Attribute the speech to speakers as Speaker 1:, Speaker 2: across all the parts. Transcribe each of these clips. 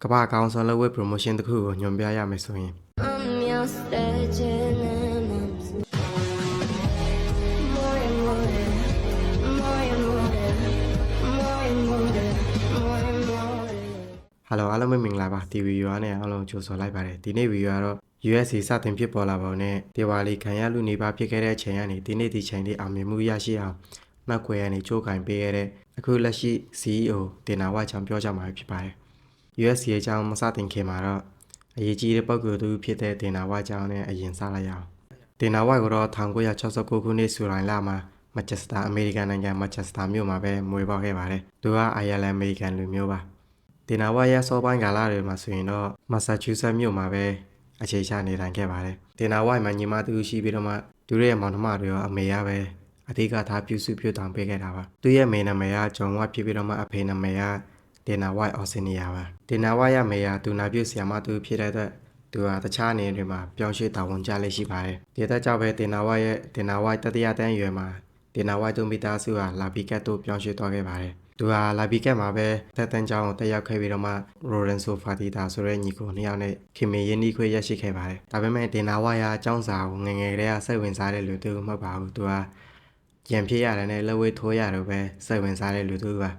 Speaker 1: ကဘာကောင်ဆယ်လက်ဝဲ promotion တစ်ခုကိုညွှန်ပြရမယ်ဆိုရင် Hello အားလုံးပဲမင်္ဂလာပါဒီဗီဒီယိုအားနဲ့အားလုံးကြိုဆိုလိုက်ပါတယ်ဒီနေ့ဗီဒီယိုကတော့ USC စတင်ဖြစ်ပေါ်လာပုံနဲ့ဒီဝါလီခံရလူနေပါဖြစ်ခဲ့တဲ့အချိန်ကနေဒီနေ့ဒီချိန်လေးအောင်မြင်မှုရရှိအောင်နောက်ွယ်ကနေကြိုးကင်ပေးရတဲ့အခုလက်ရှိ CEO တင်နာဝါချောင်းပြောကြမှာဖြစ်ပါတယ် USC အကြောင်းမစတင်ခင်မှာတော့အရေးကြီးတဲ့ပုံစံတူဖြစ်တဲ့တင်နာဝါချောင်းနဲ့အရင်စလိုက်ရအောင်တင်နာဝါကတော့1969ခုနှစ်ဇူလိုင်လမှာမန်ချက်စတာအမေရိကန်နိုင်ငံမန်ချက်စတာမြို့မှာပဲမွေးဖွားခဲ့ပါတယ်သူကအိုင်ယာလန်အမေရိကန်လူမျိုးပါတင်နာဝါရစောပိုင်းကာလတွေမှာဆိုရင်တော့မက်ဆာချူးဆက်မြို့မှာပဲအခြေချနေထိုင်ခဲ့ပါတယ်တင်နာဝါမှာညီမတူရှိပြီးတော့မှသူရဲ့မောင်နှမတွေရောအမေရပဲအဓိကထားပြုစုတောင်ပေးခဲ့တာပါသူရဲ့မေနာမည်ကဂျွန်ဝါဖြစ်ပြီးတော့မှအဖေနာမည်ကတင်နာဝါအော်စင်နီယာပါတင်နာဝါရမေယာသူနာပြုဆရာမတူဖြစ်တဲ့အတွက်သူဟာတခြားနေတွေမှာပြောင်းရွှေ့တာဝန်ကျလေးရှိပါတယ်ဒီတဲ့ကြောင့်ပဲတင်နာဝါရဲ့တင်နာဝါတတိယတန်းရွယ်မှာတင်နာဝါတို့မိသားစုဟာလာဘီကတ်တို့ပြောင်းရွှေ့သွားခဲ့ပါတယ်သူဟာလာဘီကတ်မှာပဲတက်တန်းကျောင်းကိုတက်ရောက်ခဲ့ပြီးတော့မှရိုရန်ဆိုဖာတီတာဆိုတဲ့ညီကိုနှစ်ယောက်နဲ့ခင်မင်ရင်းနှီးခွေရရှိခဲ့ပါတယ်ဒါပေမဲ့တင်နာဝါရအကြောင်းစာကိုငယ်ငယ်ကလေးကစိတ်ဝင်စားတဲ့လူတူမဟုတ်ပါဘူးသူဟာကြံဖြစ်ရတယ်နဲ့လက်ဝဲထိုးရတော့ပဲစိတ်ဝင်စားတဲ့လူတူပ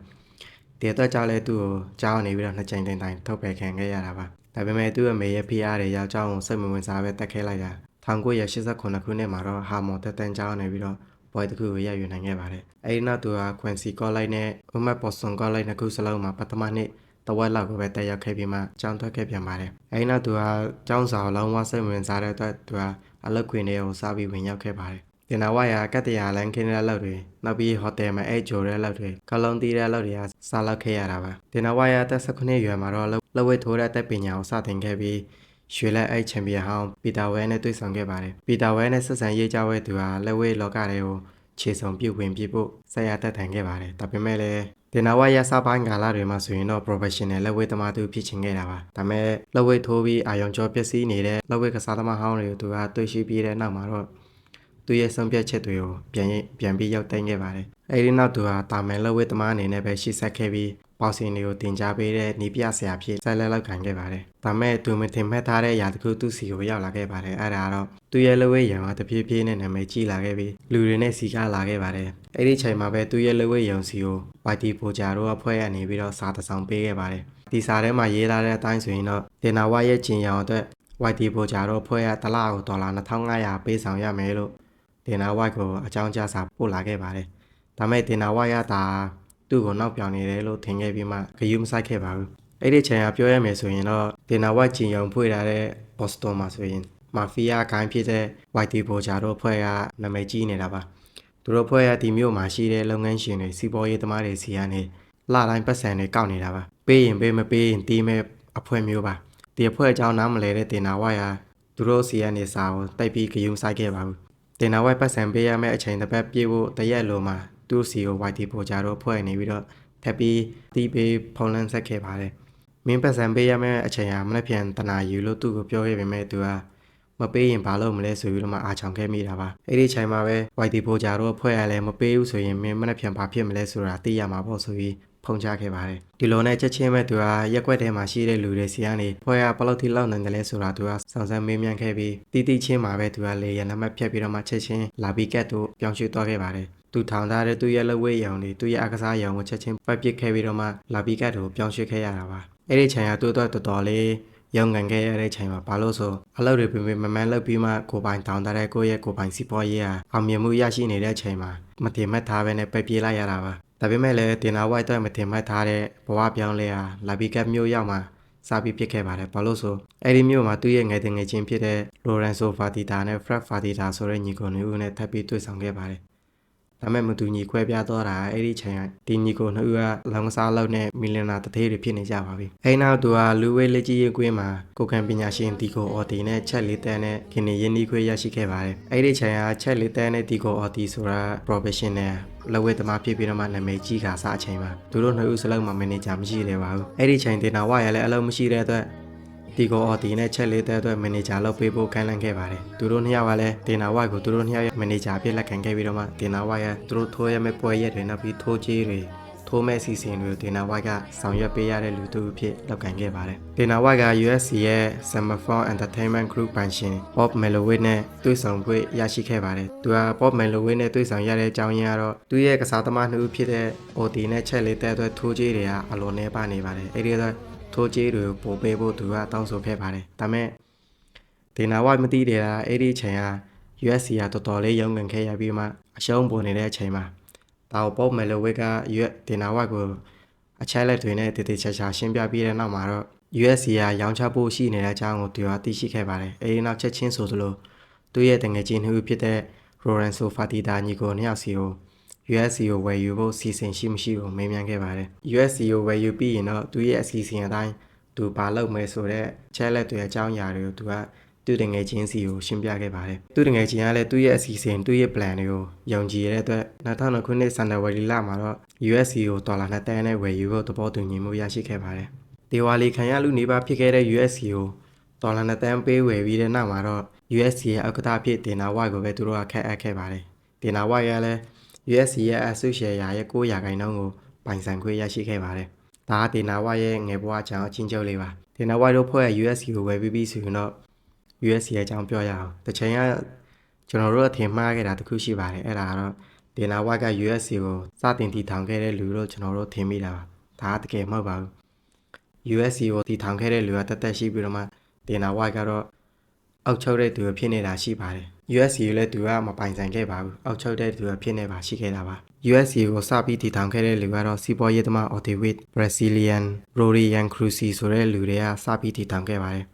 Speaker 1: ါဒီတော့ကြောင့်လဲသူ့ကိုကျောင်းနေပြီးတော့နှစ်ကြိမ်တိုင်ထုတ်ပယ်ခံခဲ့ရတာပါဒါပေမဲ့သူ့ရဲ့မေရဲ့ဖိအားတွေရောက်ကျောင်းကိုစိတ်မဝင်စားပဲတက်ခဲလိုက်တာ1989ခုနှစ်မှာတော့ဟာမော်တက်တန်းကျောင်းနေပြီးတော့ဘွဲတစ်ခုကိုရယူနိုင်ခဲ့ပါတယ်အဲဒီနောက်သူဟာကွန်စီကောလိုက်နဲ့ဥမတ်ပေါ်ဆွန်ကောလိုက်နှစ်ခုစလုံးမှာပထမနှစ်တဝက်လောက်ကိုပဲတက်ရောက်ခဲ့ပြီးမှကျောင်းထွက်ခဲ့ပြန်ပါတယ်အဲဒီနောက်သူဟာကျောင်းစာလုံးဝစိတ်ဝင်စားတဲ့အတွက်သူဟာအလုပ်ခွင်တွေကိုစပြီးဝင်ရောက်ခဲ့ပါတယ်တင်နာဝါယာကတ္တရာလန်ခင်းတဲ့လောက်တွေနောက်ပြီးဟိုတယ်မှာဂျိုတဲ့လောက်တွေကလုံးတီးတဲ့လောက်တွေကစားလောက်ခဲ့ရတာပါတင်နာဝါယာတက်19ရွယ်မှာတော့လက်ဝဲထိုးတဲ့တက်ပညာကိုစတင်ခဲ့ပြီးရွှေလက်အိတ်ချန်ပီယံဟောင်းပီတာဝဲနဲ့တွေ့ဆုံခဲ့ပါတယ်ပီတာဝဲနဲ့ဆက်ဆံရေးကြဝဲသူဟာလက်ဝဲလောကတွေကိုခြေစုံပြုတ်ဝင်ပြဖို့ဆက်ရတက်ထိုင်ခဲ့ပါတယ်ဒါပေမဲ့လည်းတင်နာဝါရစပိုင်းကာလတွေမှာဆိုရင်တော့ professional လက်ဝဲသမားသူဖြစ်ချင်ခဲ့တာပါဒါပေမဲ့လက်ဝဲထိုးပြီးအာယုံကျော်ပျက်စီးနေတဲ့လက်ဝဲကစားသမားဟောင်းတွေကိုသူကတွေ့ရှိပြီးတဲ့နောက်မှာတော့သူရဲ့ဆုံးဖြတ်ချက်တွေကိုပြန်ပြီးရောက်တိုင်းခဲ့ပါတယ်အဲဒီနောက်သူဟာတာမန်လက်ဝဲသမားအနေနဲ့ပဲရှေ့ဆက်ခဲ့ပြီးပေါစင်တွေကိုတင် जा ပေးတဲ့နီးပြဆရာဖြစ်ဆက်လက်လောက်ခံခဲ့ပါတယ်ဒါပေမဲ့သူမထင်မှတ်ထားတဲ့အရာတစ်ခုသူ့စီကိုရောက်လာခဲ့ပါတယ်အဲ့ဒါတော့သူရဲ့လက်ဝဲရုံကတဖြည်းဖြည်းနဲ့နာမည်ကြီးလာခဲ့ပြီးလူတွေနဲ့စီကားလာခဲ့ပါတယ်အဲ့ဒီချိန်မှာပဲသူရဲ့လက်ဝဲရုံစီကို YT ပိုဂျာတို့ကဖွဲ့ရနေပြီးတော့စာတစောင်ပေးခဲ့ပါတယ်ဒီစာထဲမှာရေးထားတဲ့အတိုင်းဆိုရင်တော့တင်နာဝါရဲ့ကျင်ရောင်အတွက် YT ပိုဂျာတို့ဖွဲ့ရတလကိုဒေါ်လာ2500ပေးဆောင်ရမယ်လို့တင်နာဝါကိုအကြောင်းကြားစာပို့လာခဲ့ပါတယ်ဒါမဲ့တင်နာဝါရတာသူ့ကိုနောက်ပြောင်နေတယ်လို့ထင်ခဲ့ပြီးမှဂယုမဆိုင်ခဲ့ပါဘူးအဲ့ဒီချိန်ကပြောရမယ်ဆိုရင်တော့တင်နာဝါကျင်ရောင်ဖွဲ့ထားတဲ့ဘော့စတွန်မှာဆိုရင်မာဖီးယားဂိုင်းဖြစ်တဲ့ YT ပိုဂျာတို့ဖွဲ့ရနာမည်ကြီးနေတာပါသူတို့ဖွဲ့ရဒီမြို့မှာရှိတဲ့လုပ်ငန်းရှင်တွေစီးပွားရေးသမားတွေစီကနေလတိုင်းပတ်စံတွေကောက်နေတာပါပေးရင်ပေးမပေးရင်တီးမဲ့အဖွဲ့မျိုးပါဒီအဖွဲ့အကြောင်းနားမလဲတဲ့တင်နာဝါရသူတို့စီကနေစာကိုတိုက်ပြီးဂယုမဆိုင်ခဲ့ပါဘူးတင်နာဝါပတ်စံပေးရမယ့်အချိန်တစ်ပတ်ပြည့်ဖို့တရက်လိုမှာသူ့စီကို YT ပိုဂျာတို့ဖွဲ့နေပြီးတော့ထပ်ပြီးတီးပေးဖုန်းလန်းဆက်ခဲ့ပါတယ်မင်းပတ်စံပေးရမယ့်အချိန်ဟာမနေ့ပြန်တနာယူလို့သူ့ကိုပြောခဲ့ပေမဲ့သူကမပေးရင်ဘာလုပ်မလဲဆိုပြီးတော့မှအားချောင်ခဲ့မိတာပါအဲ့ဒီချိန်မှာပဲ YT ပိုဂျာတို့ဖွဲ့ရလဲမပေးဘူးဆိုရင်မင်းမနေ့ပြန်ဘာဖြစ်မလဲဆိုတာသိရမှာပေါ့ဆိုပြီးဖုန်ချခဲ့ပါတယ်ဒီလိုနဲ့ချက်ချင်းပဲသူကရက်ွက်ထဲမှာရှိတဲ့လူတွေစီကနေဖွဲ့ရဘယ်လောက်ထိလောက်နိုင်တယ်လဲဆိုတာသူကစောင့်စမ်းမေးမြန်းခဲ့ပြီးတီးချင်းမှာပဲသူကလေရနမဖြတ်ပြီးတော့မှချက်ချင်းလာဘီကတ်တို့ပြောင်းရွှေ့သွားခဲ့ပါတယ်သူထောင်ထားတဲ့သူ့ရဲ့လက်ဝဲရောင်တွေသူ့ရဲ့အကစားရောင်ကိုချက်ချင်းပတ်ပစ်ခဲ့ပြီးတော့မှလာဘီကတ်တို့ပြောင်းရွှေ့ခဲ့ရတာပါအဲ့ဒီချိန်ကသူ့အတွက်တော်တော်လေးရုံငန်ခဲ့ရတဲ့ချိန်မှာဘာလို့ဆိုအလုပ်တွေပြင်မမှန်လုပ်ပြီးမှကိုပိုင်တောင်းတတဲ့ကိုယ့်ရဲ့ကိုပိုင်စီးပွားရေးဟာအောင်မြင်မှုရရှိနေတဲ့အချိန်မှာမတင်မှတ်ထားပဲနဲ့ပဲပြေးလိုက်ရတာပါဒါပေမဲ့လည်းတင်နာဝိုက်တော့မတင်မှတ်ထားတဲ့ဘဝပြောင်းလဲဟာလာဘီကတ်မျိုးရောက်မှာစပြီးဖြစ်ခဲ့ပါတယ်ဘာလို့ဆိုအဲ့ဒီမျိုးမှာသူ့ရဲ့ငယ်တင်ငယ်ချင်းဖြစ်တဲ့လိုရန်ဆိုဖာတီတာနဲ့ဖရက်ဖာတီတာဆိုတဲ့ညီကိုနှစ်ဦးနဲ့ထပ်ပြီးတွေ့ဆုံခဲ့ပါတယ်ဒါမဲ့မတူညီခွဲပြားတော့တာအဲ့ဒီချိန်ကဒီညီကိုနှစ်ဦးကလောင်စားလောက်နဲ့မီလီယံနာတသေးတွေဖြစ်နေကြပါပြီအဲ့နောက်သူကလူဝဲလက်ကြီးရေးကွင်းမှာကိုကန်ပညာရှင်ဒီကိုအော်တီနဲ့ချက်လေးတန်းနဲ့ခင်နေရင်းနှီးခွေရရှိခဲ့ပါတယ်အဲ့ဒီချိန်ကချက်လေးတန်းနဲ့ဒီကိုအော်တီဆိုတာ professional လက်ဝဲသမားဖြစ်ပြီးတော့မှနာမည်ကြီးခါစားအချိန်မှာသူတို့နှစ်ဦးစလုံးမှာမန်နေဂျာမရှိတယ်ပါဘူးအဲ့ဒီချိန်တင်နာဝါရလည်းအလုံးမရှိတဲ့အတွက်ဒီကိုအော်တီနဲ့ချက်လေးတဲ့အတွက်မန်နေဂျာလုပ်ပေးဖို့ခိုင်းလန့်ခဲ့ပါတယ်သူတို့နှစ်ယောက်ကလည်းတင်နာဝါကိုသူတို့နှစ်ယောက်ရဲ့မန်နေဂျာဖြစ်လက်ခံခဲ့ပြီးတော့မှတင်နာဝါရသူတို့ထိုးရမယ့်ပွဲရက်တွေနောက်ပြီးထိုးကြီးတွေ ထိုးမဲ့စီစဉ်တွေကိုဒေနာဝိုက်ကဆောင်ရွက်ပေးရတဲ့လူတစ်ဦးဖြစ်လောက်ကန်ခဲ့ပါတယ်ဒေနာဝိုက်က USC ရဲ့ Semaphore Entertainment Group ပိုင်ရှင် Bob Mellowitz နဲ့တွေ့ဆုံခွင့်ရရှိခဲ့ပါတယ်သူက Bob Mellowitz နဲ့တွေ့ဆုံရတဲ့အကြောင်းရင်းကတော့သူရဲ့ကစားသမားနှစ်ဦးဖြစ်တဲ့ OD နဲ့ချက်လေးတဲ့အတွက်ထိုးကြေးတွေကအလွန်နှဲပါနေပါတယ်အဲ့ဒီတော့ထိုးကြေးတွေကိုပို့ပေးဖို့သူကတောင်းဆိုခဲ့ပါတယ်ဒါပေမဲ့ဒေနာဝိုက်မသိတယ်လားအဲ့ဒီအချိန်က USC ကတော်တော်လေးရုန်းကန်ခဲ့ရပြီးမှအရှုံးပေါ်နေတဲ့အချိန်မှာဒါကို Bob Mellowitz ကဒေနာဝိုက်ကိုအချက်လက်တွေနဲ့တည်တည်ချာချာရှင်းပြပြီးတဲ့နောက်မှာတော့ USC ကရောင်းချဖို့ရှိနေတဲ့အကြောင်းကိုသူကသိရှိခဲ့ပါတယ်အဲဒီနောက်ချက်ချင်းဆိုသလိုသူရဲ့တငယ်ချင်းနှစ်ဦးဖြစ်တဲ့ Lorenzo Fertitta ညီကိုနှစ်ယောက်စီကို USC ကိုဝယ်ယူဖို့စီစဉ်ရှိမရှိကိုမေးမြန်းခဲ့ပါတယ် USC ကိုဝယ်ယူပြီးရင်တော့သူရဲ့အစီအစဉ်အတိုင်းသူပါလုပ်မယ်ဆိုတဲ့ချက်လက်တွေအကြောင်းအရာတွေကိုသူကသူတငယ်ချင်းစီကိုရှင်းပြခဲ့ပါတယ်သူတငယ်ချင်းကလည်းသူရဲ့အစီအစဉ်သူရဲ့ plan တွေကိုယုံကြည်ရတဲ့အတွက်2009ခုနှစ်ဇန်နဝါရီလမှာတော့ USC ကိုဒေါ်လာ2သန်းနဲ့ဝယ်ယူဖို့သဘောတူညီမှုရရှိခဲ့ပါတယ်ဒေဝါလီခံရလူနေပါဖြစ်ခဲ့တဲ့ USC ကိုဒေါ်လာ2သန်းပေးဝယ်ပြီးတဲ့နောက်မှာတော့ USC ရဲ့ဥက္ကဋ္ဌဖြစ်ဒေနာဝိုက်ကိုပဲသူတို့ကခက်အပ်ခဲ့ပါတယ်ဒေနာဝိုက်ကလည်း USC ရဲ့အဆုရှယ်ယာရဲ့9%ကိုပိုင်ဆိုင်ခွင့်ရရှိခဲ့ပါတယ်ဒါကဒေနာဝိုက်ရဲ့ငယ်ဘဝအကြောင်းအချင်းချုပ်လေးပါဒေနာဝိုက်တို့ဖွဲ့ USC ကိုဝယ်ပြီးဆိုရင်တော့ USC ရဲ့အကြောင်းပြောရအောင်တစ်ချိန်ကကျွန်တော်တို့အထင်မှားခဲ့တာတခုရှိပါတယ်အဲ့ဒါကတော့ဒေနာဝိုက်က USC ကိုစတင်တည်ထောင်ခဲ့တဲ့လူလို့ကျွန်တော်တို့ထင်မိတာပါဒါကတကယ်မဟုတ်ပါဘူး USC ကိုတည်ထောင်ခဲ့တဲ့လူကတက်တက်ရှိပြီးတော့မှဒေနာဝိုက်ကတော့အောက်ချုပ်တဲ့သူဖြစ်နေတာရှိပါတယ် USC ကိုလည်းသူကမပိုင်ဆိုင်ခဲ့ပါဘူးအောက်ချုပ်တဲ့သူဖြစ်နေပါရှိခဲ့တာပါ USC ကိုစပြီးတည်ထောင်ခဲ့တဲ့လူကတော့စီးပွားရေးသမား Odewitt Brazilian Rorian Cruci ဆိုတဲ့လူတွေကစပြီးတည်ထောင်ခဲ့ပါတယ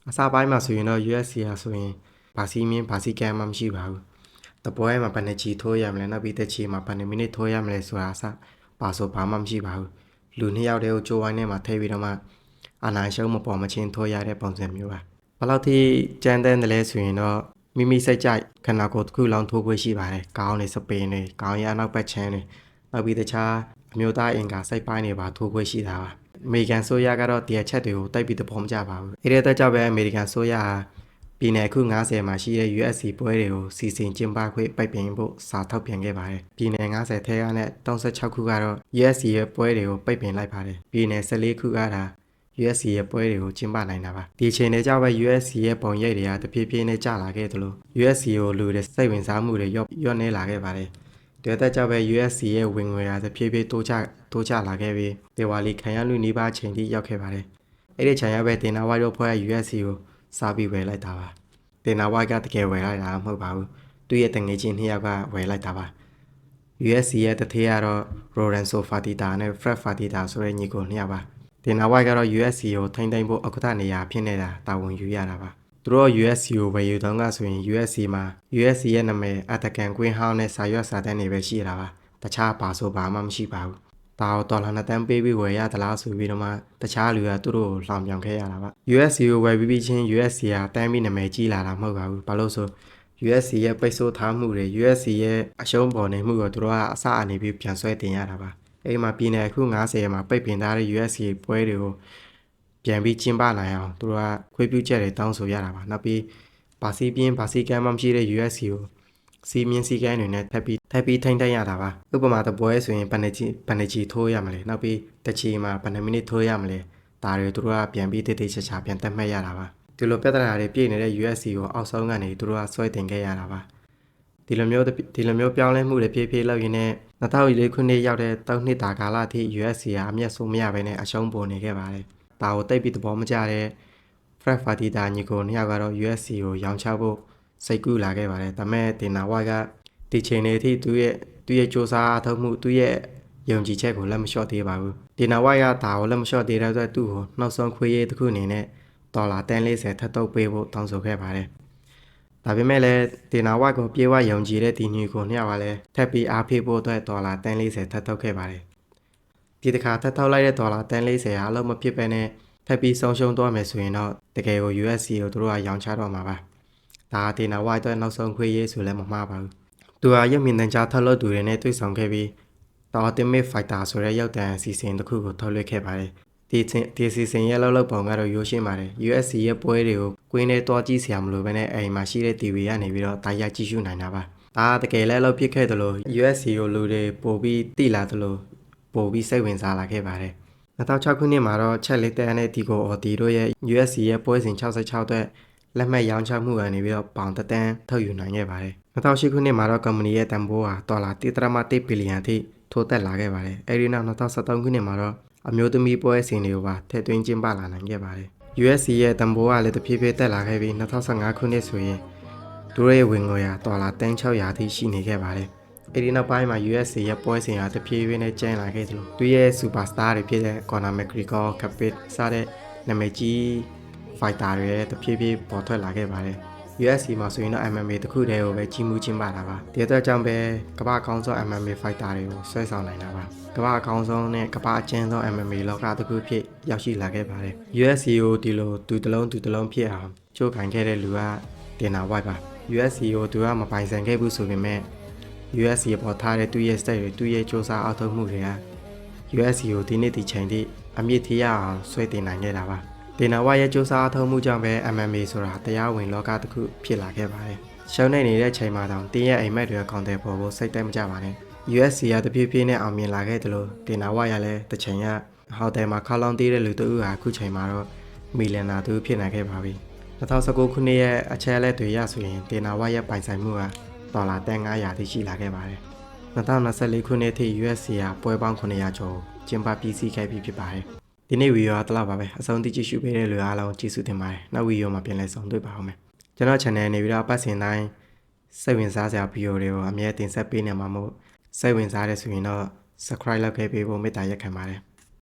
Speaker 1: ်အစပိုင်းမှာဆိုရင်တော့ USC ဟာဆိုရင်ဘာစီမင်းဘာစီကမ်းမှမရှိပါဘူးတပွဲမှာဘယ်နှချီထိုးရမလဲနောက်ပြီးတစ်ချီမှာဘယ်နှမိနစ်ထိုးရမလဲဆိုတာအစပါဆိုဘာမှမရှိပါဘူးလူနှစ်ယောက်တည်းကိုကြိုးဝိုင်းထဲမှာထည့်ပြီးတော့မှအနိုင်ရှုံးမပေါ်မချင်းထိုးရတဲ့ပုံစံမျိုးပါဘယ်လောက်ထိကြမ်းတမ်းတယ်လဲဆိုရင်တော့မိမိစိတ်ကြိုက်ခန္ဓာကိုယ်တစ်ခုလုံးထိုးခွင့်ရှိပါတယ်ကောင်းနေစပင်တွေကောင်းရနောက်ပတ်ချမ်းတွေနောက်ပြီးတခြားအမျိုးသားအင်္ဂါစိတ်ပိုင်းတွေပါထိုးခွင့်ရှိတာပါအမေရိကန်ဆိုရကတော့ဒီအချက်တွေကိုတိုက်ပြီးသဘောမကျပါဘူးအဲ့ဒီအတွက်ကြောင့်ပဲအမေရိကန်ဆိုရဟာပြည်နယ်ခု90မှာရှိတဲ့ USC ပွဲတွေကိုစီစဉ်ကျင်းပခွင့်ပိတ်ပင်ဖို့စာထုတ်ပြန်ခဲ့ပါတယ်ပြည်နယ်90ထဲကနဲ့36ခုကတော့ USC ရဲ့ပွဲတွေကိုပိတ်ပင်လိုက်ပါတယ်ပြည်နယ်14ခုကသာ USC ရဲ့ပွဲတွေကိုကျင်းပနိုင်တာပါဒီအချိန်တွေကြောင့်ပဲ USC ရဲ့ပုံရိပ်တွေကတဖြည်းဖြည်းနဲ့ကျလာခဲ့သလို USC ကိုလူတွေစိတ်ဝင်စားမှုတွေလျော့နေလာခဲ့ပါတယ်ဒီအတွက်ကြောင့်ပဲ USC ရဲ့ဝင်ငွေဟာတဖြည်းဖြည်းတိုးချလာခဲ့ပြီးဒေဝါလီခံရလူနေပါအချိန်ထိရောက်ခဲ့ပါတယ်အဲ့ဒီချိန်ရပဲဒေနာဝိုက်တို့ဖွဲ့ USC ကိုစားပြီးဝယ်လိုက်တာပါဒေနာဝိုက်ကတကယ်ဝယ်လိုက်တာမဟုတ်ပါဘူးသူ့ရဲ့တငယ်ချင်းနှစ်ယောက်ကဝယ်လိုက်တာပါ USC ရဲ့တထေးကတော့ Lorenzo Fertitta နဲ့ Fred Fertitta ဆိုတဲ့ညီကိုနှစ်ယောက်ပါဒေနာဝိုက်ကတော့ USC ကိုထိန်းသိမ်းဖို့ဥက္ကဋ္ဌနေရာဖြစ်နေတာတာဝန်ယူရတာပါသူတို့ USC ကိုဝယ်ယူတော့ကဆိုရင် USC မှာ USC ရဲ့နာမည်အတကန်ကွင်းဟောင်းနဲ့စာရွက်စာတမ်းတွေပဲရှိရတာပါတခြားပါဆိုဘာမှမရှိပါဘူးဒါကိုဒေါ်လာ2သန်းပေးပြီးဝယ်ရသလားဆိုပြီးတော့မှတခြားလူကသူတို့ကိုလှောင်ပြောင်ခဲ့ရတာပါ USC ကိုဝယ်ပြီးချင်း USC ကတန်းပြီးနာမည်ကြီးလာတာမဟုတ်ပါဘူးဘာလို့ဆို USC ရဲ့ပိတ်ဆို့ထားမှုတွေ USC ရဲ့အရှုံးပေါ်နေမှုကိုသူတို့ကအစအနေပြီးပြန်ဆွဲတင်ရတာပါအဲ့မှာပြည်နယ်အခု90မှာပိတ်ပင်ထားတဲ့ USC ပွဲတွေကိုပြန်ပြီးကျင်းပနိုင်အောင်သူတို့ကခွင့်ပြုချက်တွေတောင်းဆိုရတာပါနောက်ပြီးဘာစီပြင်းဘာစီကမ်းမှမရှိတဲ့ USC ကိုစီမင်းစီကမ်းတွေနဲ့ထပ်ပြီးထိန်းသိမ်းရတာပါဥပမာတပွဲဆိုရင်ဘယ်နှချီထိုးရမလဲနောက်ပြီးတစ်ချီမှာဘယ်နှမိနစ်ထိုးရမလဲဒါတွေသူတို့ကပြန်ပြီးတိတိကျကျပြန်သတ်မှတ်ရတာပါဒီလိုပြဿနာတွေပြည့်နေတဲ့ USC ကိုအောက်ဆုံးကနေသူတို့ကဆွဲတင်ခဲ့ရတာပါဒီလိုမျိုးပြောင်းလဲမှုတွေဖြည်းဖြည်းလောက်ရင်းနဲ့2004ခုနှစ်ရောက်တဲ့3နှစ်တာကာလအထိ USC ကအမျက်ဆိုးမရဘဲနဲ့အရှုံးပေါ်နေခဲ့ပါတယ်ဒါကိုတိတ်ပြီးသဘောမကျတဲ့ Fred Fertitta ညီကိုနှစ်ယောက်ကတော့ USC ကိုရောင်းချဖို့စိတ်ကူးလာခဲ့ပါတယ်ဒါပေမဲ့ဒေနာဝိုက်ကဒီချိန်နေအထိသူ့ရဲ့စူးစမ်းအထောက်မှုသူ့ရဲ့ယုံကြည်ချက်ကိုလက်မလျှော့သေးပါဘူးဒေနာဝိုက်ကဒါကိုလက်မလျှော့သေးတဲ့အတွက်သူ့ကိုနောက်ဆုံးခွေးရေးတစ်ခုအနေနဲ့ဒေါ်လာ140ထပ်ထုတ်ပေးဖို့တောင်းဆိုခဲ့ပါတယ်ဒါပေမဲ့လည်းဒေနာဝိုက်ကိုပြေဝယုံကြည်တဲ့ဒီညီကိုနှစ်ယောက်ကလည်းထပ်ပြီးအားပေးဖို့အတွက်ဒေါ်လာ140ထပ်ထုတ်ခဲ့ပါတယ်ဒီတစ်ခါထပ်ထုတ်လိုက်တဲ့ဒေါ်လာ140ဟာအလုံးမဖြစ်ပဲနဲ့ထပ်ပြီးဆုံးရှုံးသွားမယ်ဆိုရင်တော့တကယ်ကို USC ကိုသူတို့ကရောင်းချတော့မှာပါဒါဒေနာဝိုက်အတွက်နောက်ဆုံးခွေးရေးဆိုလည်းမမှားပါဘူးသူဟာရုပ်မြင်သံကြားထုတ်လုပ်သူတွေနဲ့တွေ့ဆုံခဲ့ပြီး The Ultimate Fighter ဆိုတဲ့ရုပ်သံအစီအစဉ်တစ်ခုကိုထုတ်လွှင့်ခဲ့ပါတယ်ဒီစီစဉ်ရဲ့လောက်ပုံကတော့ရိုးရှင်းပါတယ် USC ရဲ့ပွဲတွေကိုကွင်းထဲတွားကြည့်စရာမလိုဘဲနဲ့အိမ်မှာရှိတဲ့ TV ကနေပြီးတော့တားရိုက်ကြည့်ရှုနိုင်တာပါဒါတကယ်လည်းလောက်ဖြစ်ခဲ့တယ်လို့ USC ကိုလူတွေပို့ပြီးတိလာတယ်လို့ ပို့ပြီးစိတ်ဝင်စားလာခဲ့ပါတယ်2006ခုနှစ်မှာတော့ချက်လေးတဲနဲ့ဒီကိုအော်တီတို့ရဲ့ USC ရဲ့ပွဲစဉ်66အတွက်လက်မှတ်ရောင်းချမှုကနေပြီးတော့ပေါင်တန်းထုတ်ယူနိုင်ခဲ့ပါတယ်2008ခုနှစ်မှာတော့ကုမ္ပဏီရဲ့တန်ဖိုးဟာဒေါ်လာ1.1ဘီလီယံအထိထိုးတက်လာခဲ့ပါတယ်အဲဒီနောက်2013ခုနှစ်မှာတော့အမျိုးသမီးပွဲစဉ်တွေကိုပါထည့်သွင်းကျင်းပလာနိုင်ခဲ့ပါတယ် USC ရဲ့တန်ဖိုးကလည်းတဖြည်းဖြည်းတက်လာခဲ့ပြီး2015ခုနှစ်ဆိုရင်သူတို့ရဲ့ဝင်ငွေဟာဒေါ်လာ600အထိရှိနေခဲ့ပါတယ်အဲဒီနောက်ပိုင်းမှာ USC ရဲ့ပွဲစဉ်ဟာတဖြည်းဖြည်းနဲ့ကျန်းလာခဲ့သလိုသူရဲ့ superstar တွေဖြစ်တဲ့ Conor McGregor, Khabib စတဲ့နာမည်ကြီး fighter တွေရဲ့တဖြည်းဖြည်းပေါ်ထွက်လာခဲ့ပါတယ် USC မှာဆိုရင်တော့ MMA တခုတည်းကိုပဲကြီးမှုချင်းပါတာပါဒီအတွက်ကြောင့်ပဲကမ္ဘာအကောင်းဆုံး MMA fighter တွေကိုဆွဲဆောင်နိုင်တာပါကမ္ဘာအကောင်းဆုံးနဲ့ကမ္ဘာအကျဉ်းဆုံး MMA လောကတစ်ခုဖြစ်ရောက်ရှိလာခဲ့ပါတယ် USC ကိုဒီလိုသူတလုံးဖြစ်အောင်ချိုးခံခဲ့တဲ့လူကတင်နာဝိုက်ပါ USC ကိုသူကမပိုင်ဆိုင်ခဲ့ဘူးဆိုပေမဲ့ USC ပေါ်ထားတဲ့သူ့ရဲ့ state တွေသူ့ရဲ့စ조사အောက်ထုတ်မှုတွေက USC ကိုဒီနေ့ဒီချိန်ထိအမြင့်ထိရအောင်ဆွဲတင်နိုင်ခဲ့တာပါတင်နာဝါရဲ့စ조사အထောက်မှုကြောင့်ပဲ MMA ဆိုတာတရားဝင်လောကတစ်ခုဖြစ်လာခဲ့ပါတယ်။ရှုံးနေနေတဲ့ချိန်မှာတောင်တင်းရဲ့အိမ်မက်တွေကကောင်တယ်ပေါ်ဖို့စိတ်တက်မကြပါနဲ့။ USC ကတဖြည်းဖြည်းနဲ့အောင်မြင်လာခဲ့တယ်လို့တင်နာဝါရလည်းတစ်ချိန်ကဟော်တယ်မှာခေါလောင်းတီးတဲ့လူတို့ဟာအခုချိန်မှာတော့မီလီယံနာသူဖြစ်နိုင်ခဲ့ပါပြီ။2019ခုနှစ်ရဲ့အချက်အလက်တွေရဆိုရင်တင်နာဝါရဲ့ပိုင်ဆိုင်မှုကဒေါ်လာ900ထိရှိလာခဲ့ပါတယ်။2024ခုနှစ်ထိ USC ကပွဲပေါင်း900ကျော်ကျင်းပပြီးစီးခဲ့ပြီးဖြစ်ပါတယ်။ဒီနေ့ဗီဒီယိုကတလောက်ပါပဲအဆုံးထိကြည့်ရှုပေးတဲ့လူအားလုံးကျေးဇူးတင်ပါတယ်နောက်ဗီဒီယိုမှာပြန်လည်ဆုံတွေ့ပါအောင်မယ်ကျွန်တော် channel နေပြီးတော့ပတ်စဉ်တိုင်းစိတ်ဝင်စားစရာဗီဒီယိုတွေကိုအမြဲတင်ဆက်ပေးနေမှာမို့စိတ်ဝင်စားတဲ့ဆိုရင်တော့ subscribe လုပ်ခဲ့ပေးဖို့မေတ္တာရက်ခံပါတယ်